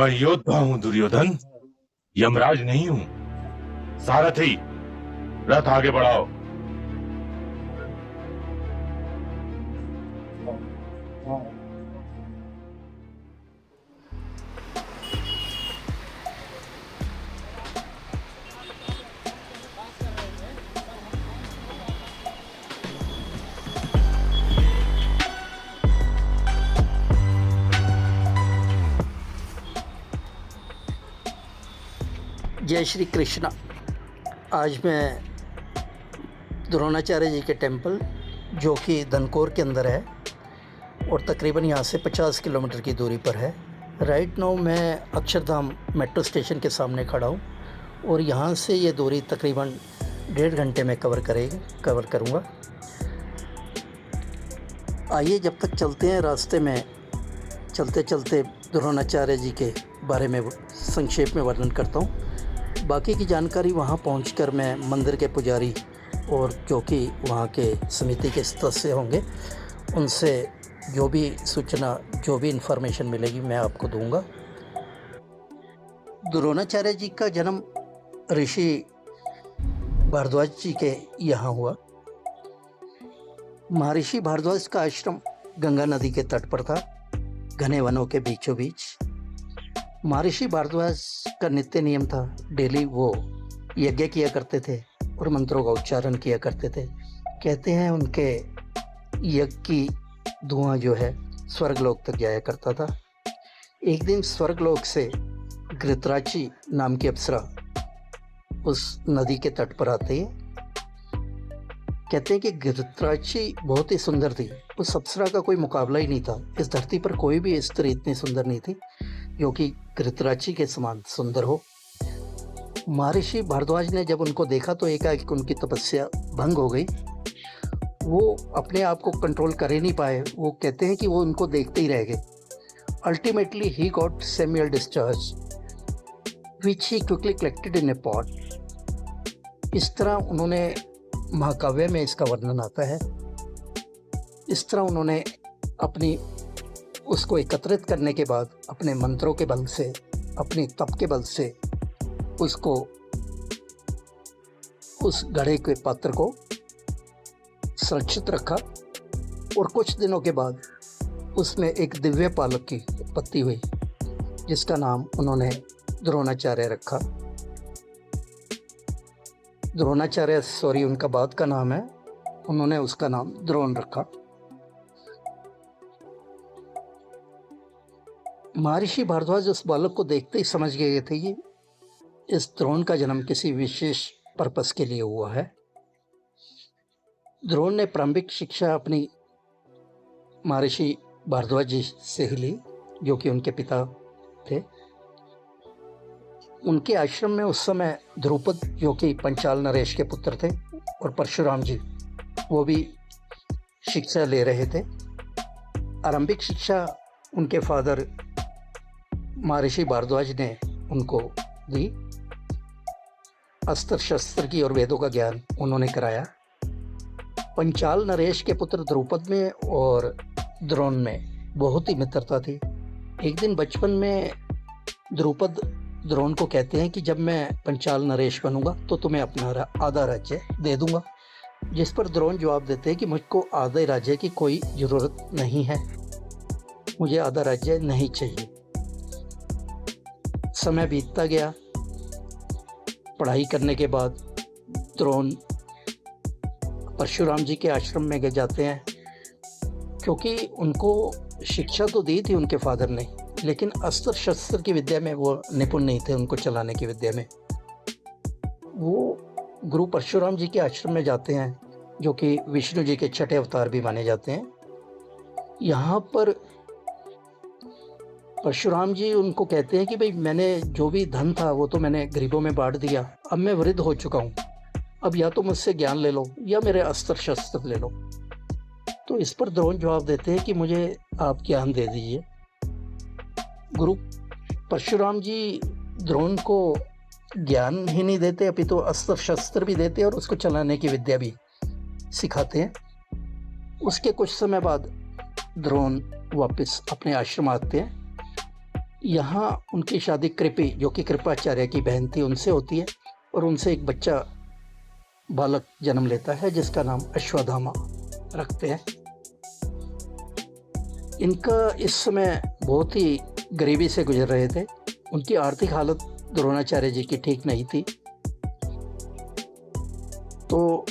मैं योद्धा हूं दुर्योधन, यमराज नहीं हूं। सारथी, रथ आगे बढ़ाओ। जय श्री कृष्णा। आज मैं द्रोणाचार्य जी के टेंपल, जो कि धनकौर के अंदर है और तकरीबन यहाँ से 50 किलोमीटर की दूरी पर है। राइट नाउ मैं अक्षरधाम मेट्रो स्टेशन के सामने खड़ा हूँ और यहाँ से ये दूरी तकरीबन 1.5 घंटे में कवर करूँगा। आइए जब तक चलते हैं, रास्ते में चलते चलते द्रोणाचार्य जी के बारे में संक्षेप में वर्णन करता हूँ। बाकी की जानकारी वहाँ पहुँचकर मैं मंदिर के पुजारी और जो कि वहाँ के समिति के सदस्य होंगे उनसे जो भी सूचना, जो भी इन्फॉर्मेशन मिलेगी मैं आपको दूंगा। द्रोणाचार्य जी का जन्म ऋषि भारद्वाज जी के यहाँ हुआ। महर्षि भारद्वाज का आश्रम गंगा नदी के तट पर था, घने वनों के बीचों बीच। महर्षि भारद्वाज का नित्य नियम था, डेली वो यज्ञ किया करते थे और मंत्रों का उच्चारण किया करते थे। कहते हैं उनके यज्ञ की धुआं जो है स्वर्गलोक तक जाया करता था। एक दिन स्वर्गलोक से घृतराची नाम की अप्सरा उस नदी के तट पर आती है। कहते हैं कि घृतराची बहुत ही सुंदर थी। उस अप्सरा का कोई मुकाबला ही नहीं था। इस धरती पर कोई भी स्त्री इतनी सुंदर नहीं थी जो कि घृतराची के समान सुंदर हो। महर्षि भारद्वाज ने जब उनको देखा तो एकाएक उनकी तपस्या भंग हो गई। वो अपने आप को कंट्रोल कर ही नहीं पाए। वो कहते हैं कि वो उनको देखते ही रह गए। Ultimately he got seminal discharge which he quickly collected in a pot. इस तरह उन्होंने, महाकाव्य में इसका वर्णन आता है, इस तरह उन्होंने अपनी उसको एकत्रित करने के बाद अपने मंत्रों के बल से, अपनी तप के बल से उसको, उस घड़े के पात्र को सुरक्षित रखा और कुछ दिनों के बाद उसमें एक दिव्य पालक की उत्पत्ति हुई जिसका नाम उन्होंने द्रोणाचार्य रखा। द्रोणाचार्य उनका बाद का नाम है, उन्होंने उसका नाम द्रोण रखा। महर्षि भारद्वाज उस बालक को देखते ही समझ गए थे कि इस द्रोण का जन्म किसी विशेष पर्पस के लिए हुआ है। द्रोण ने प्रारंभिक शिक्षा अपनी महर्षि भारद्वाज जी से ही ली, जो कि उनके पिता थे। उनके आश्रम में उस समय द्रुपद, जो कि पंचाल नरेश के पुत्र थे, और परशुराम जी, वो भी शिक्षा ले रहे थे। आरंभिक शिक्षा उनके फादर महर्षि भारद्वाज ने उनको दी। अस्त्र शस्त्र की और वेदों का ज्ञान उन्होंने कराया। पंचाल नरेश के पुत्र द्रुपद में और द्रोण में बहुत ही मित्रता थी। एक दिन बचपन में द्रुपद द्रोण को कहते हैं कि जब मैं पंचाल नरेश बनूंगा तो तुम्हें अपना आधा राज्य दे दूंगा। जिस पर द्रोण जवाब देते हैं कि मुझको आधे राज्य की कोई ज़रूरत नहीं है, मुझे आधा राज्य नहीं चाहिए। समय बीतता गया। पढ़ाई करने के बाद द्रोण परशुराम जी के आश्रम में जाते हैं, क्योंकि उनको शिक्षा तो दी थी उनके फादर ने, लेकिन अस्त्र शस्त्र की विद्या में वो निपुण नहीं थे। उनको चलाने की विद्या में वो गुरु परशुराम जी के आश्रम में जाते हैं, जो कि विष्णु जी के छठे अवतार भी माने जाते हैं। यहाँ पर परशुराम जी उनको कहते हैं कि भाई, मैंने जो भी धन था वो तो मैंने गरीबों में बांट दिया, अब मैं वृद्ध हो चुका हूँ, अब या तो मुझसे ज्ञान ले लो या मेरे अस्त्र शस्त्र ले लो। तो इस पर द्रोण जवाब देते हैं कि मुझे आप ज्ञान दे दीजिए। गुरु परशुराम जी द्रोण को ज्ञान ही नहीं देते, अभी तो अस्त्र शस्त्र भी देते और उसको चलाने की विद्या भी सिखाते हैं। उसके कुछ समय बाद द्रोण वापस अपने आश्रम आते हैं यहाँ उनकी शादी कृपि, जो कि कृपाचार्य की बहन थी, उनसे होती है और उनसे एक बच्चा बालक जन्म लेता है जिसका नाम अश्वत्थामा रखते हैं। इनका इस समय बहुत ही गरीबी से गुजर रहे थे। उनकी आर्थिक हालत द्रोणाचार्य जी की ठीक नहीं थी। तो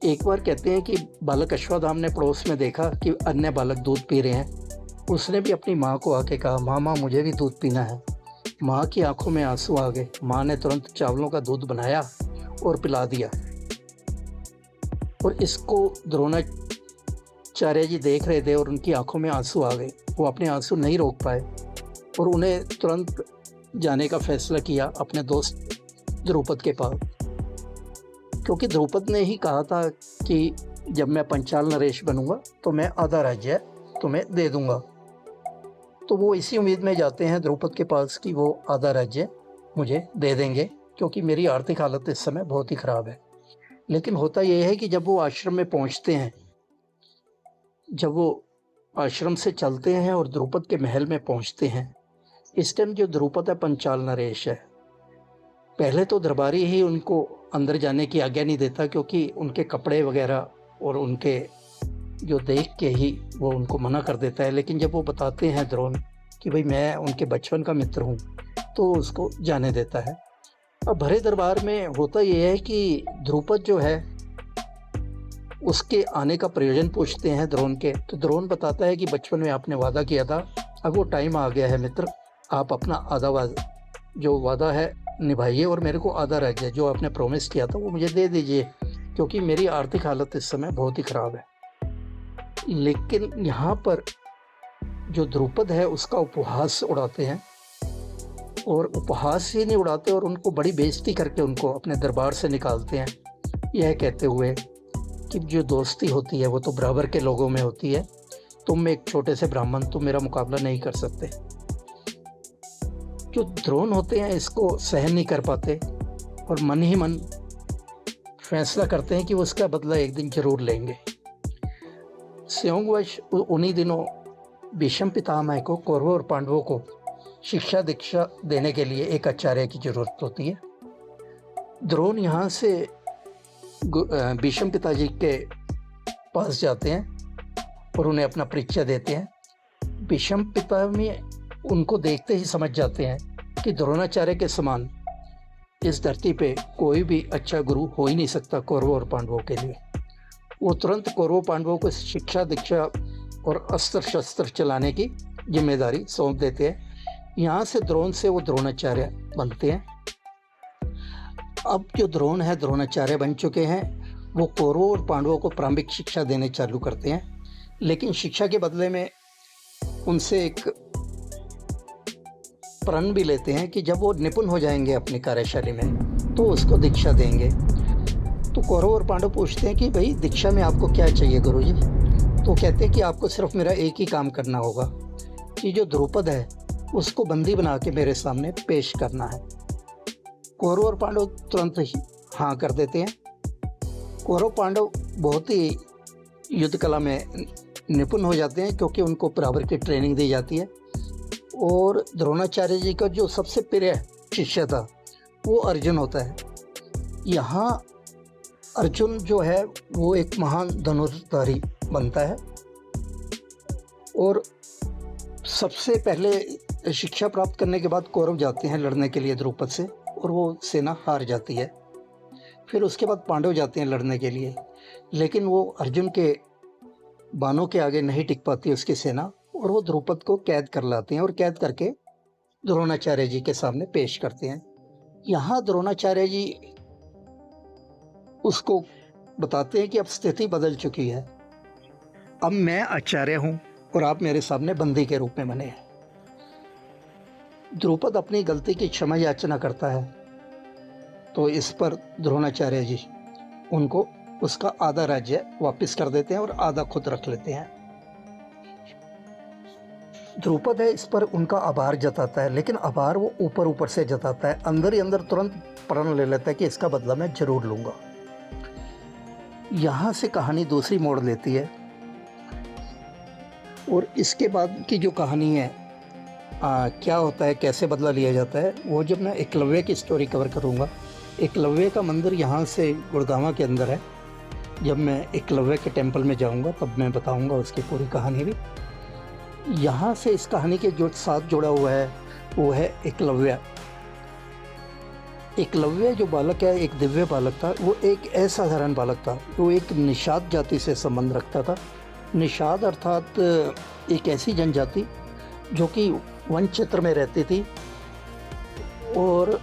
एक बार कहते हैं कि बालक अश्वत्थामा ने पड़ोस में देखा कि अन्य बालक दूध पी रहे हैं। उसने भी अपनी माँ को आके कहा, माँ मुझे भी दूध पीना है। माँ की आंखों में आंसू आ गए। माँ ने तुरंत चावलों का दूध बनाया और पिला दिया। और इसको द्रोणाचार्य जी देख रहे थे और उनकी आंखों में आंसू आ गए। वो अपने आंसू नहीं रोक पाए और उन्हें तुरंत जाने का फैसला किया अपने दोस्त द्रुपद के पास, क्योंकि द्रुपद ने ही कहा था कि जब मैं पंचाल नरेश बनूंगा तो मैं आधा राज्य तुम्हें दे दूंगा। तो वो इसी उम्मीद में जाते हैं द्रुपद के पास कि वो आधा राज्य मुझे दे देंगे, क्योंकि मेरी आर्थिक हालत इस समय बहुत ही ख़राब है। लेकिन होता यह है कि जब वो आश्रम में पहुंचते हैं, जब वो आश्रम से चलते हैं और द्रुपद के महल में पहुंचते हैं, इस टाइम जो द्रुपद है पंचाल नरेश है। पहले तो दरबारी ही उनको अंदर जाने की आज्ञा नहीं देता, क्योंकि उनके कपड़े वगैरह और उनके जो देख के ही वो उनको मना कर देता है। लेकिन जब वो बताते हैं द्रोण कि भाई मैं उनके बचपन का मित्र हूँ, तो उसको जाने देता है। अब भरे दरबार में होता यह है कि द्रुपद जो है उसके आने का प्रयोजन पूछते हैं द्रोण के। तो द्रोण बताता है कि बचपन में आपने वादा किया था, अब वो टाइम आ गया है मित्र, आप अपना आधा जो वादा है निभाइए और मेरे को आधा राज्य जो आपने प्रॉमिस किया था वो मुझे दे दीजिए, क्योंकि मेरी आर्थिक हालत इस समय बहुत ही ख़राब है। लेकिन यहाँ पर जो द्रुपद है उसका उपहास उड़ाते हैं, और उपहास ही नहीं उड़ाते और उनको बड़ी बेइज्जती करके उनको अपने दरबार से निकालते हैं, यह कहते हुए कि जो दोस्ती होती है वो तो बराबर के लोगों में होती है, तुम एक छोटे से ब्राह्मण तुम मेरा मुकाबला नहीं कर सकते। जो द्रोण होते हैं इसको सहन नहीं कर पाते और मन ही मन फैसला करते हैं कि वो उसका बदला एक दिन जरूर लेंगे। संयोगवश उन्हीं दिनों भीष्म पितामह को कौरवों और पांडवों को शिक्षा दीक्षा देने के लिए एक आचार्य की जरूरत होती है। द्रोण यहाँ से भीष्म पिताजी के पास जाते हैं और उन्हें अपना परिचय देते हैं। भीष्म पितामह उनको देखते ही समझ जाते हैं कि द्रोणाचार्य के समान इस धरती पे कोई भी अच्छा गुरु हो ही नहीं सकता कौरवों और पांडवों के लिए। वो तुरंत कौरवों पांडवों को शिक्षा दीक्षा और अस्त्र शस्त्र चलाने की जिम्मेदारी सौंप देते हैं। यहाँ से द्रोण से वो द्रोणाचार्य बनते हैं। अब जो द्रोण है द्रोणाचार्य बन चुके हैं, वो कौरवों और पांडवों को प्रारंभिक शिक्षा देने चालू करते हैं। लेकिन शिक्षा के बदले में उनसे एक प्रण भी लेते हैं कि जब वो निपुण हो जाएंगे अपनी कार्यशैली में तो उसको दीक्षा देंगे। तो कौरव और पांडव पूछते हैं कि भाई दीक्षा में आपको क्या चाहिए गुरुजी? तो कहते हैं कि आपको सिर्फ मेरा एक ही काम करना होगा कि जो द्रुपद है उसको बंदी बना के मेरे सामने पेश करना है। कौरव और पांडव तुरंत ही हाँ कर देते हैं। कौरव पांडव बहुत ही युद्ध कला में निपुण हो जाते हैं, क्योंकि उनको बराबर की ट्रेनिंग दी जाती है। और द्रोणाचार्य जी का जो सबसे प्रिय शिष्य था वो अर्जुन होता है। यहाँ अर्जुन जो है वो एक महान धनुर्धारी बनता है और सबसे पहले शिक्षा प्राप्त करने के बाद कौरव जाते हैं लड़ने के लिए द्रुपद से और वो सेना हार जाती है। फिर उसके बाद पांडव जाते हैं लड़ने के लिए, लेकिन वो अर्जुन के बाणों के आगे नहीं टिक पाती उसकी सेना और वो द्रुपद को कैद कर लाते हैं और कैद करके द्रोणाचार्य जी के सामने पेश करते हैं। यहाँ द्रोणाचार्य जी उसको बताते हैं कि अब स्थिति बदल चुकी है, अब मैं आचार्य हूँ और आप मेरे सामने बंदी के रूप में बने हैं। द्रुपद अपनी गलती की क्षमा याचना करता है, तो इस पर द्रोणाचार्य जी उनको उसका आधा राज्य वापस कर देते हैं और आधा खुद रख लेते हैं। द्रुपद है इस पर उनका आभार जताता है, लेकिन आभार वो ऊपर ऊपर से जताता है, अंदर ही अंदर तुरंत प्रण ले लेता है कि इसका बदला मैं जरूर लूंगा। यहाँ से कहानी दूसरी मोड़ लेती है और इसके बाद की जो कहानी है क्या होता है, कैसे बदला लिया जाता है, वो जब मैं एकलव्य की स्टोरी कवर करूँगा। एकलव्य का मंदिर यहाँ से गुड़गांव के अंदर है। जब मैं एकलव्य के टेम्पल में जाऊँगा तब मैं बताऊँगा उसकी पूरी कहानी भी। यहाँ से इस कहानी के जो साथ जुड़ा हुआ है वो है एकलव्य। एकलव्य जो बालक है, एक दिव्य बालक था। वो एक असाधारण बालक था। वो एक निषाद जाति से संबंध रखता था। निषाद अर्थात एक ऐसी जनजाति जो कि वन क्षेत्र में रहती थी, और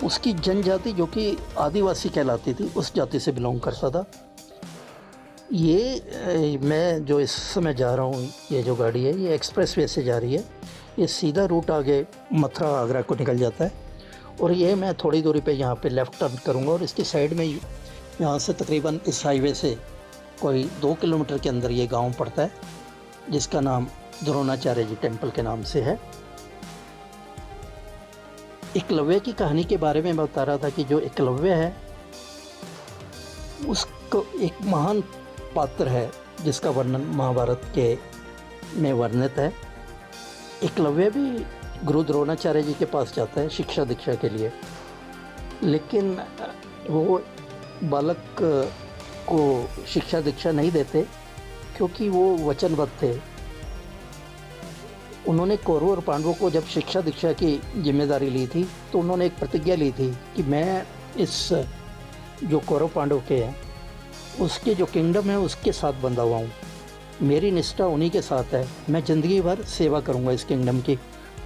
उसकी जनजाति जो कि आदिवासी कहलाती थी, उस जाति से बिलोंग करता था। ये मैं जो इस समय जा रहा हूँ, ये जो गाड़ी है ये एक्सप्रेस वे से जा रही है। ये सीधा रूट आगे मथुरा आगरा को निकल जाता है, और ये मैं थोड़ी दूरी पे यहाँ पे लेफ़्ट टर्न करूँगा, और इसकी साइड में यहाँ से तकरीबन इस हाईवे से कोई 2 किलोमीटर के अंदर ये गांव पड़ता है, जिसका नाम द्रोणाचार्य जी टेम्पल के नाम से है। एकलव्य की कहानी के बारे में मैं बता रहा था कि जो एकलव्य है उसको एक महान पात्र है जिसका वर्णन महाभारत के में वर्णित है। एकलव्य भी गुरु द्रोणाचार्य जी के पास जाता है शिक्षा दीक्षा के लिए, लेकिन वो बालक को शिक्षा दीक्षा नहीं देते क्योंकि वो वचनबद्ध थे। उन्होंने कौरवों और पांडवों को जब शिक्षा दीक्षा की जिम्मेदारी ली थी तो उन्होंने एक प्रतिज्ञा ली थी कि मैं इस जो कौरव पांडव के हैं उसके जो किंगडम है उसके साथ बंधा हुआ हूँ, मेरी निष्ठा उन्हीं के साथ है, मैं ज़िंदगी भर सेवा करूँगा इस किंगडम की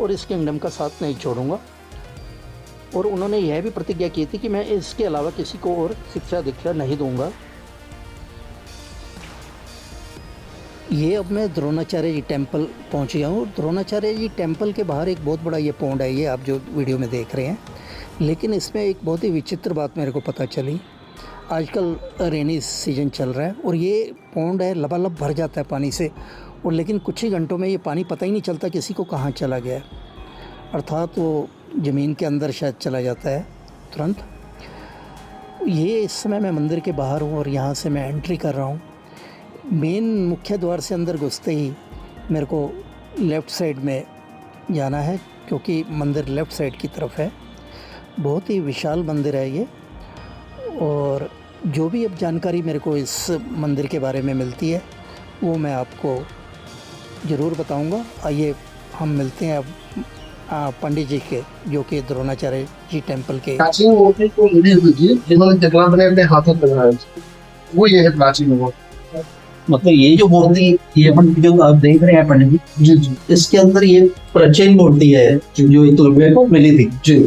और इस किंगडम का साथ नहीं छोड़ूंगा। और उन्होंने यह भी प्रतिज्ञा की थी कि मैं इसके अलावा किसी को और शिक्षा दीक्षा नहीं दूंगा। ये अब मैं द्रोणाचार्य जी टेम्पल पहुंच गया हूँ। द्रोणाचार्य जी टेम्पल के बाहर एक बहुत बड़ा ये पौंड है, ये आप जो वीडियो में देख रहे हैं। लेकिन इसमें एक बहुत ही विचित्र बात मेरे को पता चली। आजकल रेनी सीजन चल रहा है और ये पौंड है लबालब भर जाता है पानी से, और लेकिन कुछ ही घंटों में ये पानी पता ही नहीं चलता किसी को कहाँ चला गया, अर्थात वो ज़मीन के अंदर शायद चला जाता है तुरंत। ये इस समय मैं मंदिर के बाहर हूँ और यहाँ से मैं एंट्री कर रहा हूँ। मेन मुख्य द्वार से अंदर घुसते ही मेरे को लेफ़्ट साइड में जाना है क्योंकि मंदिर लेफ़्ट साइड की तरफ है। बहुत ही विशाल मंदिर है ये, और जो भी अब जानकारी मेरे को इस मंदिर के बारे में मिलती है वो मैं आपको ज़रूर बताऊंगा। आइए हम मिलते हैं अब पंडित जी के, जो कि द्रोणाचार्य जी टेम्पल के प्राचीन मूर्ति को मिली हुई थी जिन्होंने जगह बने अपने हाथों में बनाया, वो ये है प्राचीन मूर्ति। मतलब ये जो मूर्ति ये अपन जो आप देख रहे हैं पंडित जी जी इसके अंदर ये प्राचीन मूर्ति है जो एकलव्य को मिली थी। जी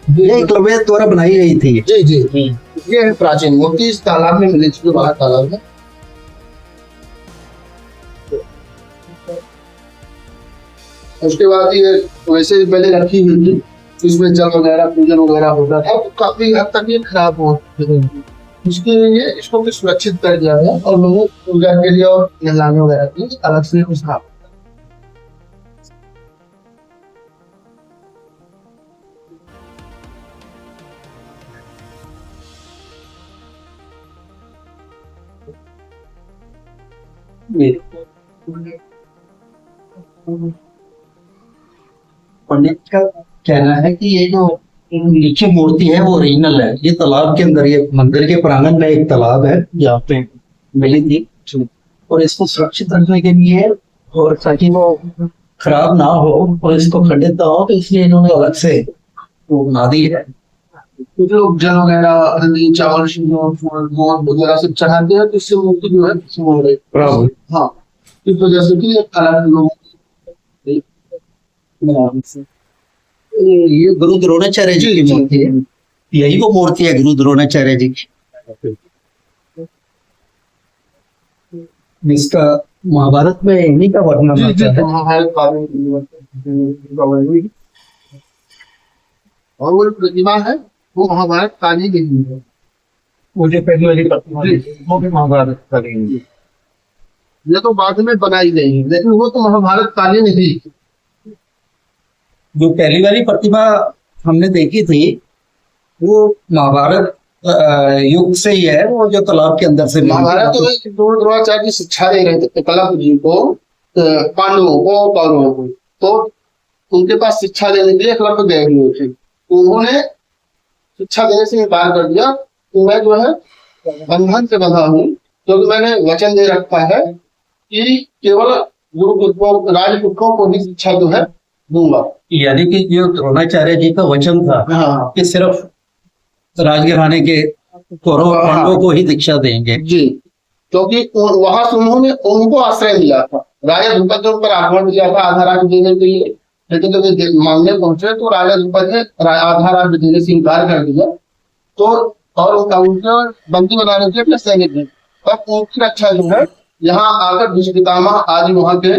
ये एकलव्य द्वारा बनाई गई थी। जी जी ये है प्राचीन मूर्ति, इस तालाब में मिली थी जो बाहर तालाब में। उसके बाद ये वैसे ही पहले रखी हुई थी, इसमें जल वगैरह पूजन वगैरह होता था। अब काफी हद तक ये खराब हो गई, इसके लिए इसको भी सुरक्षित कर दिया गया और लोगों पूजा के लिए और नहलाने वगैरह के लिए अलग से कुछ था। पंडित का कहना है कि ये जो नीचे मूर्ति है वो ओरिजिनल है। ये तालाब के अंदर, ये मंदिर के प्रांगण में एक तालाब है जहाँ पे मिली थी, और इसको सुरक्षित रखने के लिए और ताकि वो खराब ना हो और इसको खंडित ना हो, तो इसलिए इन्होंने अलग से वो बना दी है। कुछ लोग जल वगैरह, हल्दी, चावल, सिंदूर, फूल, गोंद वगैरह सब चढ़ाते हैं, तो इससे मूर्ति जो है सुंदर है। बराबर। हाँ, इस वजह से कि अलग लोग ये गुरु द्रोणाचार्य जी की मूर्ति है। यही वो मूर्ति है गुरु द्रोणाचार्य जी की, जिसका महाभारत में इन्हीं का वर्णन आता है। महाभारत और वो प्रतिमा है वो महाभारत कालीन की है। वो जो पहली वाली प्रतिमा वो भी महाभारत कालीन है। ये तो बाद में बनाई गई है, लेकिन वो तो महाभारत कालीन ही। जो पहली वाली प्रतिमा हमने देखी थी वो महाभारत युग से ही है, वो जो तालाब के अंदर से महाभारत तो द्रोणाचार्य की शिक्षा दे रहे थे कला जी को, पांडवों को, कौरवों को। तो उनके पास शिक्षा देने के लिए एकलव्य गए हुए थे। तो उन्होंने शिक्षा देने से इनकार कर दिया कि मैं जो है बंधन से बंधा हूँ, क्योंकि मैंने वचन दे रखा है कि केवल गुरुपुत्रों राजपुत्रों को ही शिक्षा जो है दूंगा। यानी कि जो द्रोणाचार्य जी का वचन था हाँ कि सिर्फ राजघराने के कौरव और पांडवों को ही दीक्षा देंगे। जी, क्योंकि वहां से उन्होंने उनको आश्रय मिला था। राजा ध्रुपद ने उन पर आक्रमण किया था आधा राज्य देने के लिए, लेकिन जब ये मांगने पहुंचे तो राजा ध्रुपद ने आधा राज्य देने से इनकार कर दिया। तो और उनके बंदी बनाने के लिए अपने सैनिक थे, और उनकी रक्षा जो है यहाँ आकर भीष्म पितामह आदि वहां के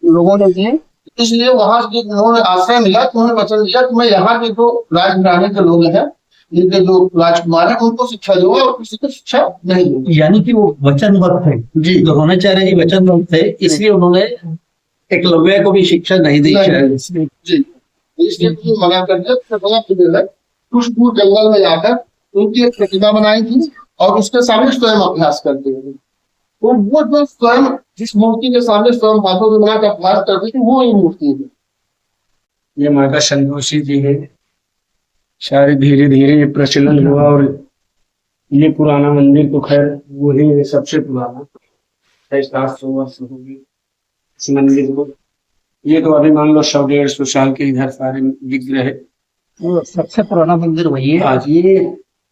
लोगों ने की। इसलिए वहां से उन्होंने आश्रय मिला तो उन्होंने वचन दिया कि मैं यहाँ के जो राजघराने के लोग हैं, इनके जो राजकुमार है, उनको शिक्षा दूंगा और किसी को शिक्षा नहीं दूंगा। यानी कि वो वचनबद्ध थे जी, द्रोणाचार्य जी वचनबद्ध थे, इसलिए उन्होंने एकलव्य को भी शिक्षा नहीं दी शायद। जी, इसलिए उन्होंने मना कर दिया। कुछ दूर जंगल में जाकर उनकी एक प्रतिमा बनाई थी और उसके सामने स्वयं अभ्यास करते हुए, तो वो जो स्वयं जिस मूर्ति के सामने स्वयं हाथों से बना कर अभ्यास करते थे, वो ही मूर्ति है। ये माता संतोषी जी है। शायद धीरे धीरे ये प्रचलन हुआ और ये पुराना मंदिर तो खैर वही है सबसे पुराना, 700 वर्ष हो गए इस मंदिर को। ये तो अभी मान लो 100-150 साल के इधर सारे विग्रह है। सबसे पुराना मंदिर वही है। आज ये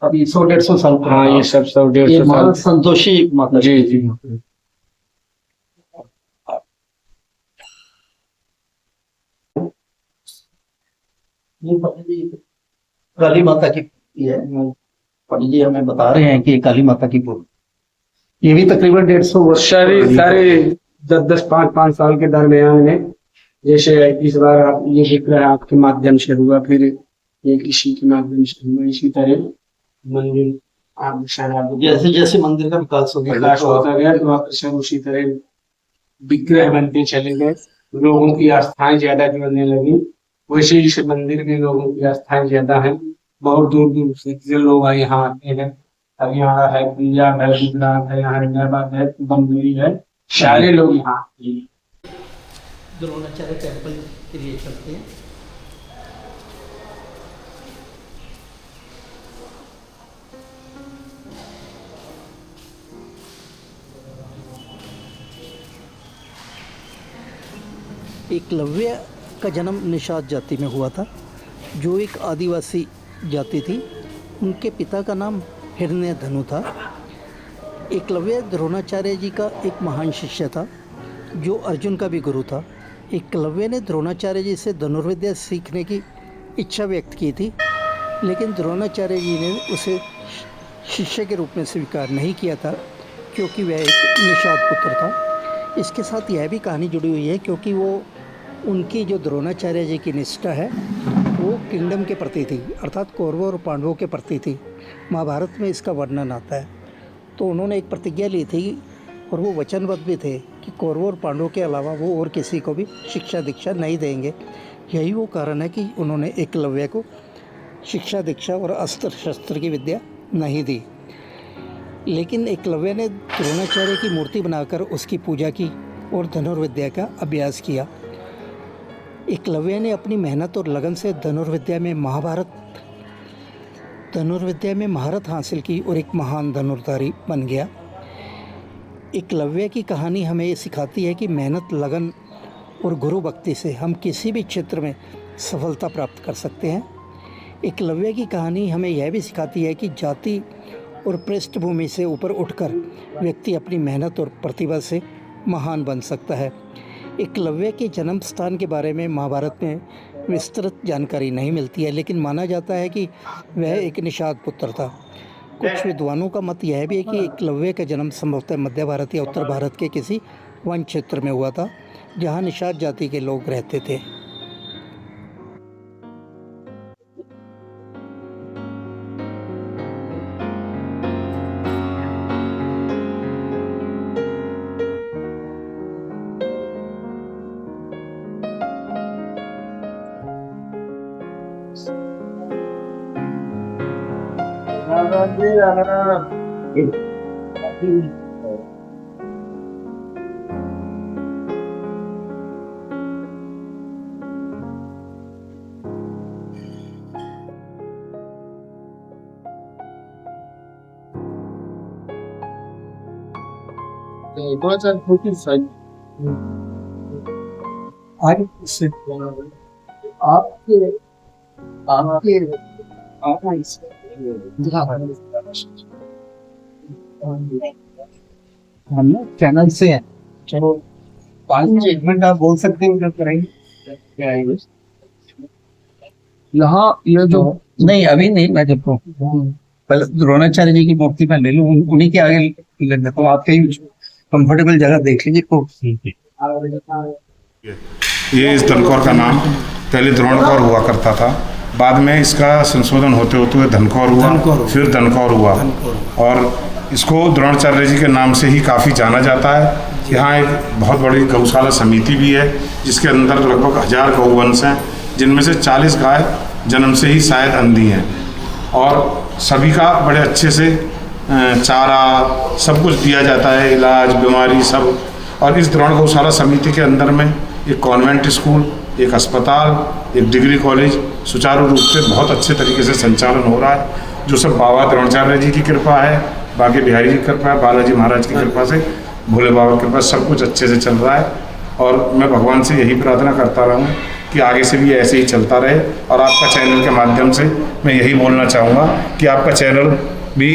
अभी 100-150 साल पुराना। हाँ, ये सब 100-150 माता साल। संतोषी माता जी जी। काली माता की है, पंडित जी हमें बता रहे हैं कि ये काली माता की मूर्ति, ये भी तकरीबन 150 वर्ष सारे 10-10, 5-5 साल के दरमियान में, जैसे इस बार आप ये विग्रह आपके माध्यम से हुआ, फिर ये किसी के माध्यम से हुआ, इसी तरह मंदिर आप शायद जैसे जैसे मंदिर का विकास हो गया विकास होता गया तो आप उसी तरह विग्रह बनते चले गए, लोगों की आस्थाएं ज्यादा जुड़ने लगी। वैसे इस मंदिर में लोगों की आस्थाएं ज्यादा है, बहुत दूर दूर से लोग यहाँ आते हैं। अब यहाँ है पंजाब है, गुजरात है, यहाँ हैदराबाद है, बम्बई है, सारे लोग यहाँ आते हैं। द्रोणाचार्य टेम्पल क्रिएट करते हैं। एकलव्य का जन्म निषाद जाति में हुआ था, जो एक आदिवासी जाति थी। उनके पिता का नाम हिरण्यधनु था। एकलव्य द्रोणाचार्य जी का एक महान शिष्य था, जो अर्जुन का भी गुरु था। एकलव्य ने द्रोणाचार्य जी से धनुर्विद्या सीखने की इच्छा व्यक्त की थी, लेकिन द्रोणाचार्य जी ने उसे शिष्य के रूप में स्वीकार नहीं किया था, क्योंकि वह एक निषाद पुत्र था। इसके साथ यह भी कहानी जुड़ी हुई है, क्योंकि वो उनकी जो द्रोणाचार्य जी की निष्ठा है वो किंगडम के प्रति थी, अर्थात कौरवों और पांडवों के प्रति थी। महाभारत में इसका वर्णन आता है। तो उन्होंने एक प्रतिज्ञा ली थी और वो वचनबद्ध भी थे कि कौरवों और पांडवों के अलावा वो और किसी को भी शिक्षा दीक्षा नहीं देंगे। यही वो कारण है कि उन्होंने एकलव्य को शिक्षा दीक्षा और अस्त्र शस्त्र की विद्या नहीं दी। लेकिन एकलव्य ने द्रोणाचार्य की मूर्ति बनाकर उसकी पूजा की और धनुर्विद्या का अभ्यास किया। एकलव्य ने अपनी मेहनत और लगन से धनुर्विद्या में महारत हासिल की और एक महान धनुर्धारी बन गया। एकलव्य की कहानी हमें ये सिखाती है कि मेहनत, लगन और गुरु भक्ति से हम किसी भी क्षेत्र में सफलता प्राप्त कर सकते हैं। एकलव्य की कहानी हमें यह भी सिखाती है कि जाति और पृष्ठभूमि से ऊपर उठकर व्यक्ति अपनी मेहनत और प्रतिभा से महान बन सकता है। एकलव्य के जन्म स्थान के बारे में महाभारत में विस्तृत जानकारी नहीं मिलती है, लेकिन माना जाता है कि वह एक निषाद पुत्र था। कुछ विद्वानों का मत यह भी है कि एकलव्य का जन्म संभवतः मध्य भारत या उत्तर भारत के किसी वन क्षेत्र में हुआ था, जहाँ निषाद जाति के लोग रहते थे। थोड़ा सा छोटी साइज आगे से आपके आपके आपका हम चैनल से हैं, चलो 5 मिनट आप बोल सकते हैं, क्या करेंगे क्या आएंगे यहाँ ये जो नहीं अभी नहीं, मैं जब पहले द्रोणाचार्य जी की मूर्ति में ले लूं, उन्हीं के आगे ले लेता हूँ, आप कहीं कंफर्टेबल जगह देख लीजिए तो ये इस धनकौर का नाम पहले द्रोणकौर हुआ करता था, बाद में इसका संशोधन होते होते हुए धनकौर हुआ, फिर धनकौर हुआ और इसको द्रोणाचार्य जी के नाम से ही काफ़ी जाना जाता है। यहाँ एक बहुत बड़ी गौशाला समिति भी है जिसके अंदर लगभग 1000 गौवंश हैं, जिनमें से 40 गाय जन्म से ही शायद अंधी हैं और सभी का बड़े अच्छे से चारा सब कुछ दिया जाता है, इलाज बीमारी सब। और इस द्रोण गौशाला समिति के अंदर में एक कॉन्वेंट स्कूल, एक अस्पताल, एक डिग्री कॉलेज सुचारू रूप से बहुत अच्छे तरीके से संचालन हो रहा है, जो सब बाबा द्रोणाचार्य जी की कृपा है, बाकी बिहारी जी की कृपा है, बालाजी महाराज की कृपा से, भोले बाबा की कृपा, सब कुछ अच्छे से चल रहा है। और मैं भगवान से यही प्रार्थना करता रहूँ कि आगे से भी ऐसे ही चलता रहे। और आपका चैनल के माध्यम से मैं यही बोलना चाहूँगा कि आपका चैनल भी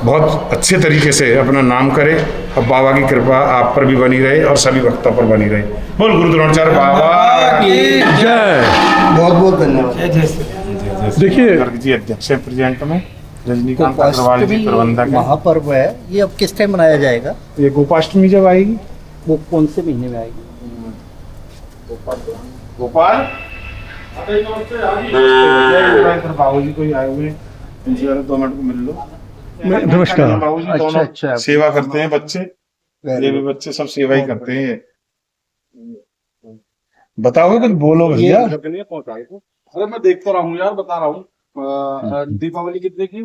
बहुत अच्छे तरीके से अपना नाम करे और बाबा की कृपा आप पर भी बनी रहे और सभी भक्तों पर बनी रहे। बोल गुरु द्रोणाचार्य बाबा की जय। बहुत बहुत धन्यवाद। देखिए जी अध्यक्ष है प्रेजेंट में, रजनीकांत अग्रवाल जी प्रबंधक है। महापर्व है, ये अब किस टाइम मनाया जाएगा? ये गोपाष्टमी जब आएगी, वो कौन से महीने में आएगी? गोपाल बाबू जी कोई आए हुए हैं, इनसे 2 मिनट को मिल लो। नमस्कार। बाबू जी अच्छा दोनों अच्छा, सेवा करते हैं बच्चे, ये भी बच्चे सब सेवा ही करते हैं। बताओ कुछ बोलो भैया। अरे मैं देख तो रहा हूँ यार, बता रहा हूँ। दीपावली कितने की?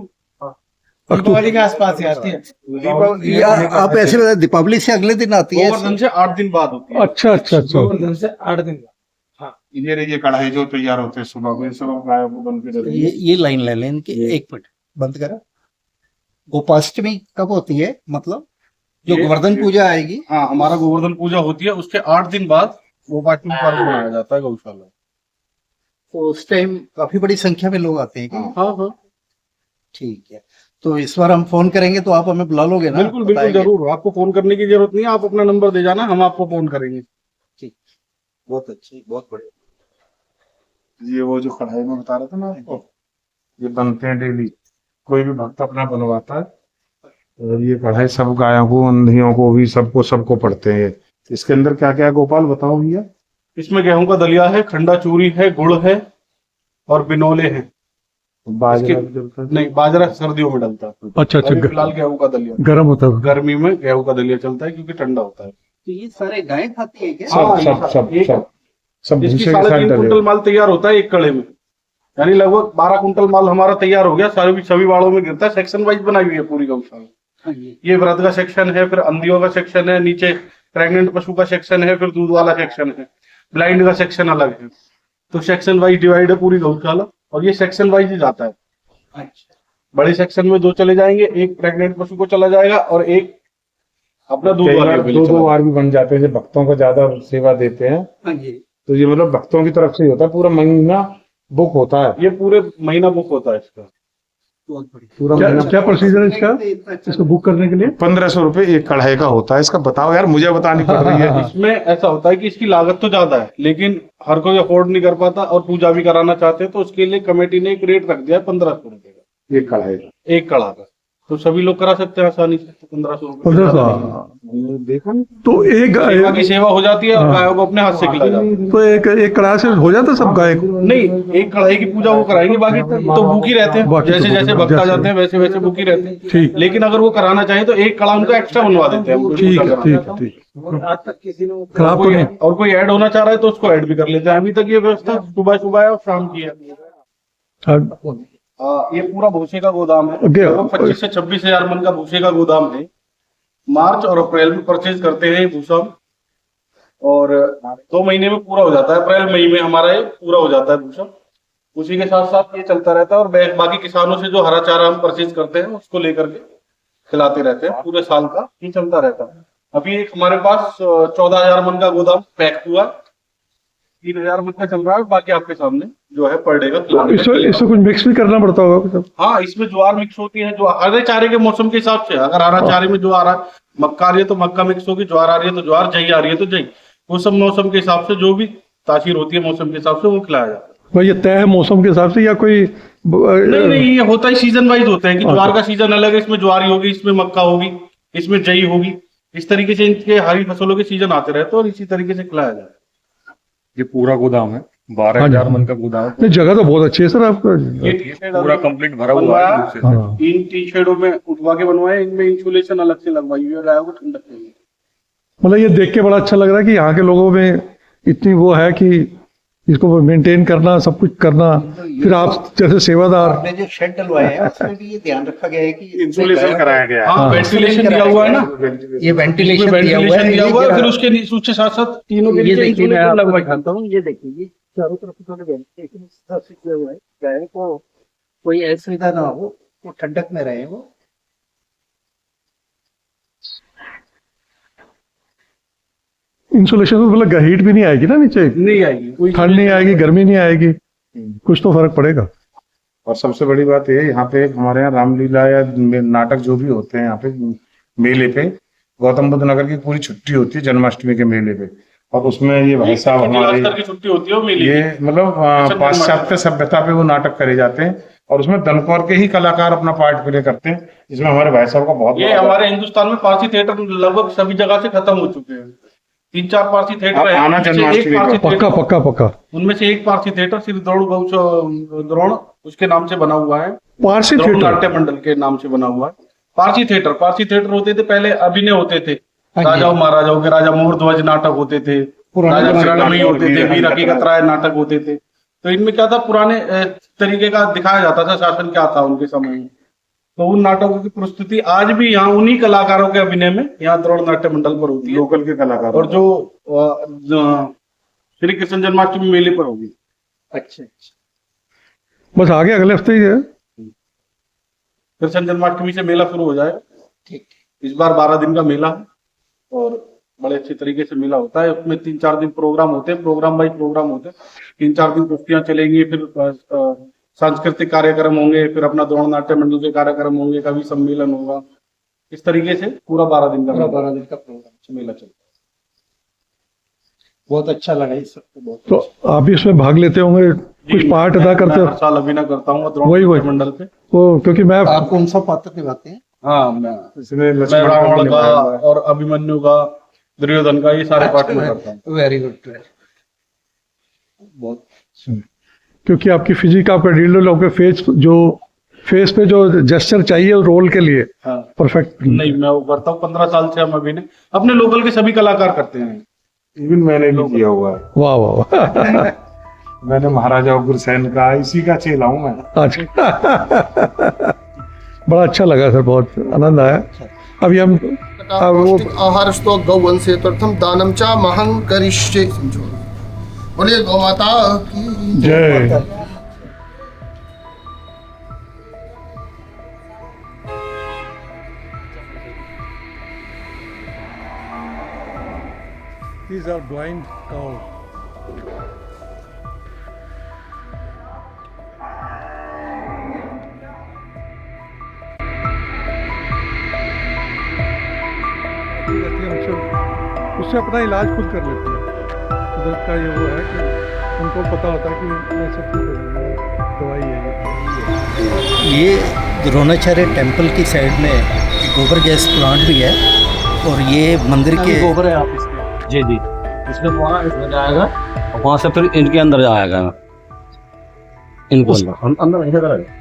दीपावली के आसपास ही आती है। ये आप ऐसे बता, दीपावली से अगले दिन आती है? गोवर्धन से 8 दिन बाद होती है। अच्छा अच्छा अच्छा। गोवर्धन से 8 दिन बाद। ये कढ़ाई जो तैयार होते हैं सुबह को, सुबह गायों को बन के देते हैं। ये लाइन ले लें इनकी, एक मिनट बंद करा। गोपाष्टमी कब होती है, मतलब जो गोवर्धन पूजा आएगी? हाँ, हमारा गोवर्धन पूजा होती है, उसके 8 दिन बाद गोपाष्टमी पर्व मनाया जाता है गौशाला। तो उस टाइम काफी बड़ी संख्या में लोग आते हैं क्या? हाँ हाँ, ठीक है, तो इस बार हम फोन करेंगे तो आप हमें बुला लोगे ना? बिल्कुल बिल्कुल बताएंगे? जरूर। आपको फोन करने की जरूरत नहीं है, आप अपना नंबर दे जाना, हम आपको फोन करेंगे। बहुत अच्छी, बहुत बढ़िया। ये वो जो कढ़ाई में बता रहा था ना आपको, ये बनते हैं डेली, कोई भी भक्त अपना बनवाता है। और ये कढ़ाई सब गायों को, अंधियों को भी, सबको पड़ते हैं। इसके अंदर क्या क्या है गोपाल बताओ भैया। इसमें गेहूं का दलिया है, खंडा चूरी है, गुड़ है और बिनोले हैं। बाजरा नहीं, बाजरा सर्दियों में डलता है। अच्छा अच्छा, अभी फिलहाल गेहूं का दलिया, गर्म होता है। गर्मी में गेहूं का दलिया चलता है क्योंकि ठंडा होता है। तो ये सारे गाय खाती है क्या? सब इसकी भूसे के साथ 3.5 डले। कुंटल माल तैयार होता है एक कड़े में, यानी लगभग 12 कुंटल माल हमारा तैयार हो गया। सभी वाड़ों में गिरता है, सेक्शन वाइज बनाई हुई है पूरी गौशाला। ये व्रत का सेक्शन है, फिर अंधियों का सेक्शन है, नीचे प्रेग्नेंट पशु का सेक्शन है, फिर दूध वाला सेक्शन है, ब्लाइंड का सेक्शन अलग है। तो सेक्शन वाइज डिवाइड है पूरी गौशाला, और ये सेक्शन वाइज ही जाता है। अच्छा, बड़े सेक्शन में 2 चले जाएंगे, एक प्रेग्नेंट पशु को चला जाएगा और एक अपना दूध वाले को दो चला बार भी बन जाते हैं, भक्तों को ज्यादा सेवा देते हैं। हाँ जी। तो ये मतलब भक्तों की तरफ से ही होता है, पूरा महीना बुक होता है। ये पूरे महीना बुक होता है इसका। बहुत बढ़िया। पूरा क्या महीना क्या प्रोसीजर है इसका, इसको बुक करने के लिए? 1500 रुपए एक कढ़ाई का होता है। इसका बताओ यार, मुझे बतानी पड़ रही है। इसमें ऐसा होता है कि इसकी लागत तो ज्यादा है, लेकिन हर कोई अफोर्ड नहीं कर पाता और पूजा भी कराना चाहते हैं, तो उसके लिए कमेटी ने एक रेट रख दिया है 1500 रुपए का एक कढ़ाई का एक कड़ा का। तो सभी लोग करा सकते हैं आसानी से 1500 रुपए। 1500। देखो ना, तो एक सेवा की सेवा हो जाती है और हाँ। गायों को अपने हाथ से खिलाया जाता है। तो एक कड़ाह से हो जाता है सब गाय को? नहीं, एक कढ़ाई की पूजा वो कराएंगे, बाकी तो भूखी रहते हैं। बाकी तो जैसे जैसे भक्त आ जैसे- जाते हैं वैसे वैसे भूखी रहते हैं। ठीक। लेकिन अगर वो कराना चाहें तो एक कड़ा उनका एक्स्ट्रा बनवा देते हैं। ठीक है ठीक है ठीक। आज तक किसी ने खराब तो नहीं? और कोई ऐड होना चाह रहा है तो उसको ऐड भी कर लेते हैं। अभी तक ये व्यवस्था सुबह सुबह है और शाम की है। ये पूरा भूसे का गोदाम है। Okay. 25 से 26 हजार मन का भूसे का गोदाम है। मार्च और अप्रैल में परचेज करते हैं ये भूसा, और 2 महीने में पूरा हो जाता है। अप्रैल मई में हमारा ये पूरा हो जाता है भूसा। उसी के साथ साथ ये चलता रहता है, और बाकी किसानों से जो हरा चारा हम परचेज करते हैं उसको लेकर के खिलाते रहते हैं। पूरे साल का ये चलता रहता है। अभी एक हमारे पास 14,000 मन का गोदाम पैक हुआ, 3,000 मन का चल रहा है, बाकी आपके सामने जो है पर डे का प्लान इससे कुछ मिक्स भी करना पड़ता होगा कुछ? हाँ, इसमें ज्वार मिक्स होती है, जो हरे चारे के मौसम के हिसाब से, अगर हरा चारे में जो आ रहा है, मक्का आ रही है तो मक्का मिक्स होगी, ज्वार आ रही है तो ज्वार, जई आ रही है तो जई, वो सब मौसम के हिसाब से जो भी तासीर होती है मौसम के हिसाब से वो खिलाया जाता है। भाई ये तय है मौसम के हिसाब से या कोई नहीं, ये होता है सीजन वाइज होता है कि ज्वार का सीजन अलग है, इसमें ज्वारी होगी, इसमें मक्का होगी, इसमें जई होगी, इस तरीके से इनके हरी फसलों के सीजन आते रहते हैं और इसी तरीके से खिलाया जाता है। ये पूरा गोदाम है, 12,000 मन का गोदाम है। नहीं, जगह तो बहुत अच्छी है सर आपका। ये पूरा कंप्लीट भरा हुआ है दूर से। हाँ। इन टी शेडों में उठवा के बनवाए, इनमें इंसुलेशन अलग से लगवाई हुई है गायों को ठंडक के लिए। मतलब ये देख के बड़ा अच्छा लग रहा है कि यहाँ के लोगों में इतनी वो है कि इसको मेंटेन करना, सब कुछ करना, फिर आप जैसे सेवादार। आपने जो शेड डलवाए हैं उसमें भी ये ध्यान रखा गया है कि इंसुलेशन कराया गया है। हाँ, वेंटिलेशन दिया हुआ है ना, ये वेंटिलेशन दिया हुआ है, फिर उसके साथ साथ तीनों के ये नीचे देखिए मैं इंसुलेशन आपको लगवाई। दिखाता हूँ, ये देखिए ये चारों तरफ उन्होंने वेंटिलेशन इस तरह से किया हुआ है, गाय को कोई असुविधा ना हो, वो ठंडक में रहे वो। इंसुलेशन तो मतलब हीट भी नहीं आएगी ना नीचे, नहीं आएगी, कोई ठंड नहीं आएगी, गर्मी नहीं आएगी, कुछ तो फर्क पड़ेगा। और सबसे बड़ी बात ये, यहाँ पे हमारे यहाँ रामलीला या नाटक जो भी होते हैं यहाँ पे मेले पे, गौतम बुद्ध नगर की पूरी छुट्टी होती है जन्माष्टमी के मेले पे, और उसमें ये भाई साहब हमारे की छुट्टी होती है वो मेले ये की। मतलब पाश्चात्य सभ्यता पे वो नाटक करे जाते हैं, और उसमें दनकौर के ही कलाकार अपना पार्ट प्ले करते हैं, जिसमें हमारे भाई साहब का बहुत ये हमारे हिंदुस्तान में पारसी थिएटर लगभग सभी जगह से खत्म हो चुके हैं, 3-4 पारसी थिएटर है, आना जन्माष्टमी को। पक्का पक्का पक्का। उनमें से एक पारसी थिएटर श्री द्रोण उसके नाम से बना हुआ है, पारसी द्रोण थिएटर? नाट्य मंडल के नाम से बना हुआ है। पारसी थिएटर होते थे पहले, अभिनय होते थे, राजाओं महाराजाओं के, राजा मोरध्वज नाटक होते थे, राजा महाराणी होते थे, वीर हकीकत राय नाटक होते थे। तो इनमें क्या था, पुराने तरीके का दिखाया जाता था शासन क्या था उनके समय में, तो उन नाटकों की प्रस्तुति आज भी यहाँ उन्हीं कलाकारों के अभिनय में यहाँ द्रोण नाट्य मंडल पर होती है, लोकल के कलाकार, और जो श्री कृष्ण जन्माष्टमी मेले पर होगी। अच्छा, बस आगे अगले हफ्ते ही है। कृष्ण जन्माष्टमी से मेला शुरू हो जाएगा। ठीक। इस बार 12 दिन का मेला है और बड़े अच्छे तरीके से मेला होता है। उसमें 3-4 दिन प्रोग्राम होते हैं, प्रोग्राम बाई प्रोग्राम होते हैं। 3-4 दिन कुश्तियां चलेंगी, फिर सांस्कृतिक कार्यक्रम होंगे, फिर अपना द्रोण नाट्य मंडल के कार्यक्रम होंगे, कवि सम्मेलन होगा। इस तरीके से पूरा 12 दिन का प्रोग्राम मेला चलता है। बहुत अच्छा लगा इस सबको बहुत। तो आप भी इसमें भाग लेते होंगे, कुछ पार्ट अदा करते मैं हो? हर साल अभिनय करता हूँ वही द्रोण मंडल पे। वो क्योंकि मैं आप कौन सा पात्र निभाते हैं? हाँ, मैं इसमें लक्ष्मण रावण का निभाया हुआ है। और अभिमन्यु का, दुर्योधन का, ये सारे पार्ट में करता हूँ। वेरी गुड, बहुत। क्योंकि आपकी फिजिक, आपका डील, आपके फेस पे जो जेस्चर चाहिए रोल के लिए हाँ। परफेक्ट। नहीं, मैं वो करता हूँ 15 साल से हम अभिनय, अपने लोकल के सभी कलाकार करते हैं। इवन मैंने भी किया हुआ है। वाह वाह वाह। मैंने महाराजा उग्रसेन का, इसी का चेला हूँ मैं। अच्छा। बड़ा अच्छा लगा सर, बहुत आनंद आया। अभी हम पौष्टिक आहार स्तो गौवंशे तर्थम दानम चा महं करिष्ये। बोलिए गौ माता की जय। These are blind cows. उससे अपना इलाज खुद कर लेते हैं। उधर का ये वो है कि उनको पता होता है कि ऐसे ठीक हो जाएगा, दवाई है ये द्रोणाचार्य टेम्पल की साइड में गोबर गैस प्लांट भी है, और ये मंदिर के गोबर है आप इसमें। जी जी, इसमें वहाँ इसमें जाएगा और वहाँ से फिर इनके अंदर जाएगा, इनको अंदर नहीं जाएगा।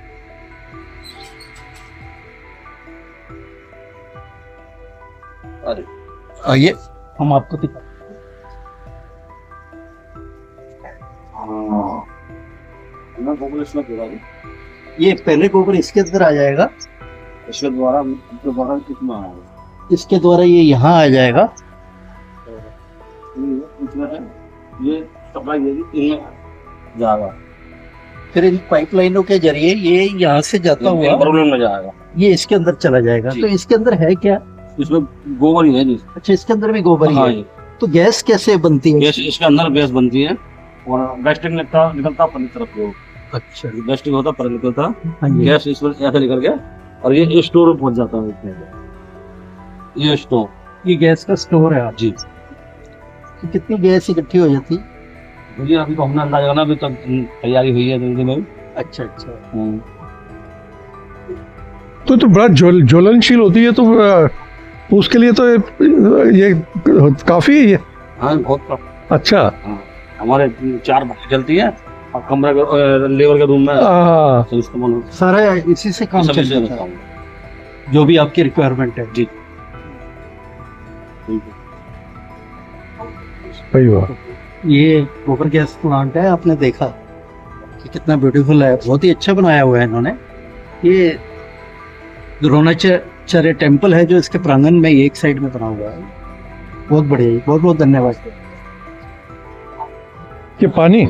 आइए हम आपको दिखा। ये पहले गोबर इसके अंदर आ जाएगा, इसके द्वारा कितना आएगा? इसके द्वारा ये यहाँ आ जाएगा। ये सप्लाई जाएगा, फिर इन पाइपलाइनों के जरिए ये यहाँ से जाता हुआ प्रॉब्लम में जाएगा। ये इसके अंदर चला जाएगा। तो इसके अंदर है क्या? इसमें गोबर ही है जी। अच्छा, इसके अंदर भी गोबर ही हाँ है। जी। तो गैस कैसे बनती है? गैस इसके अंदर गैस बनती है और गैस्ट्रिक निकलता पहली तरफ को। अच्छा, गैस्ट्रिक होता पर निकलता, हाँ जी। गैस इसमें ऐसे निकल गया और ये स्टोर में पहुंच जाता है इसमें। ये स्टोर, ये गैस का स्टोर है। जी। तो कितनी गैस इकट्ठी हो जाती? मुझे अभी तो हमने अंदाजा करना, अभी तक तैयारी हुई है जल्दी में। अच्छा अच्छा। तो बड़ा ज्वलनशील होती है, तो उसके लिए तो ये काफी है ये। हाँ बहुत। अच्छा। हाँ, हमारे 4 भट्टी चलती है और कमरे लेबर के रूम में हाँ, तो इस्तेमाल होता सारा इसी से काम है। सब चलता इसे है, बताऊंगा। जो भी आपकी रिक्वायरमेंट है। जी। सही बात। ये गोबर गैस प्लांट है, आपने देखा कि कितना ब्यूटीफुल है, बहुत ही अच्छा बनाया हुआ है इन्होंने। ये द्रोणाचार्य टेम्पल है जो इसके प्रांगण में एक साइड में बना हुआ है। बहुत बढ़िया, बहुत बहुत धन्यवाद। ये पानी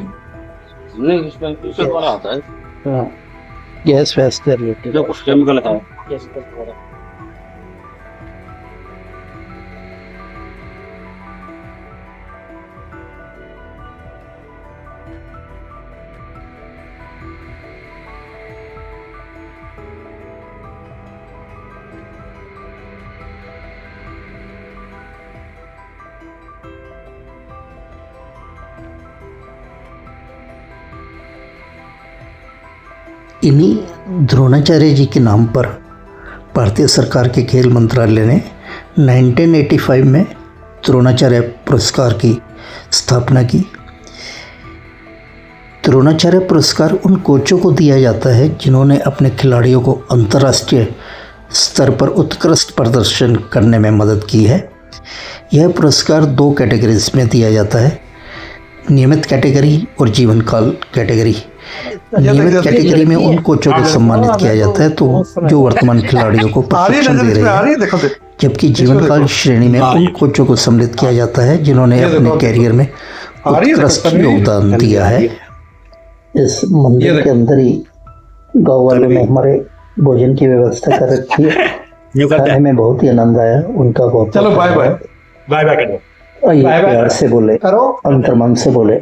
नहीं, इसमें द्वारा आता है हाँ, गैस वैस से रिलेटेड जो कुछ केमिकल है। इन्हीं द्रोणाचार्य जी के नाम पर भारतीय सरकार के खेल मंत्रालय ने 1985 में द्रोणाचार्य पुरस्कार की स्थापना की। द्रोणाचार्य पुरस्कार उन कोचों को दिया जाता है जिन्होंने अपने खिलाड़ियों को अंतर्राष्ट्रीय स्तर पर उत्कृष्ट प्रदर्शन करने में मदद की है। यह पुरस्कार 2 कैटेगरीज में दिया जाता है, नियमित कैटेगरी और जीवन काल कैटेगरी। नियमित कैटेगरी में उन कोचों को सम्मानित किया जाता है तो जो वर्तमान खिलाड़ियों को प्रशिक्षण दे रहे हैं, जबकि जीवन काल श्रेणी में उन कोचों को सम्मिलित किया जाता है जिन्होंने अपने कैरियर में उत्कृष्ट योगदान दिया है। इस मंदिर के अंदर ही गाँव वालों ने हमारे भोजन की व्यवस्था कर रखी है। खाने में बहुत ही आनंद आया, उनका बहुत। चलो बाय बाय बाय बाय। प्यार से बोले, अंतर्मन से बोले।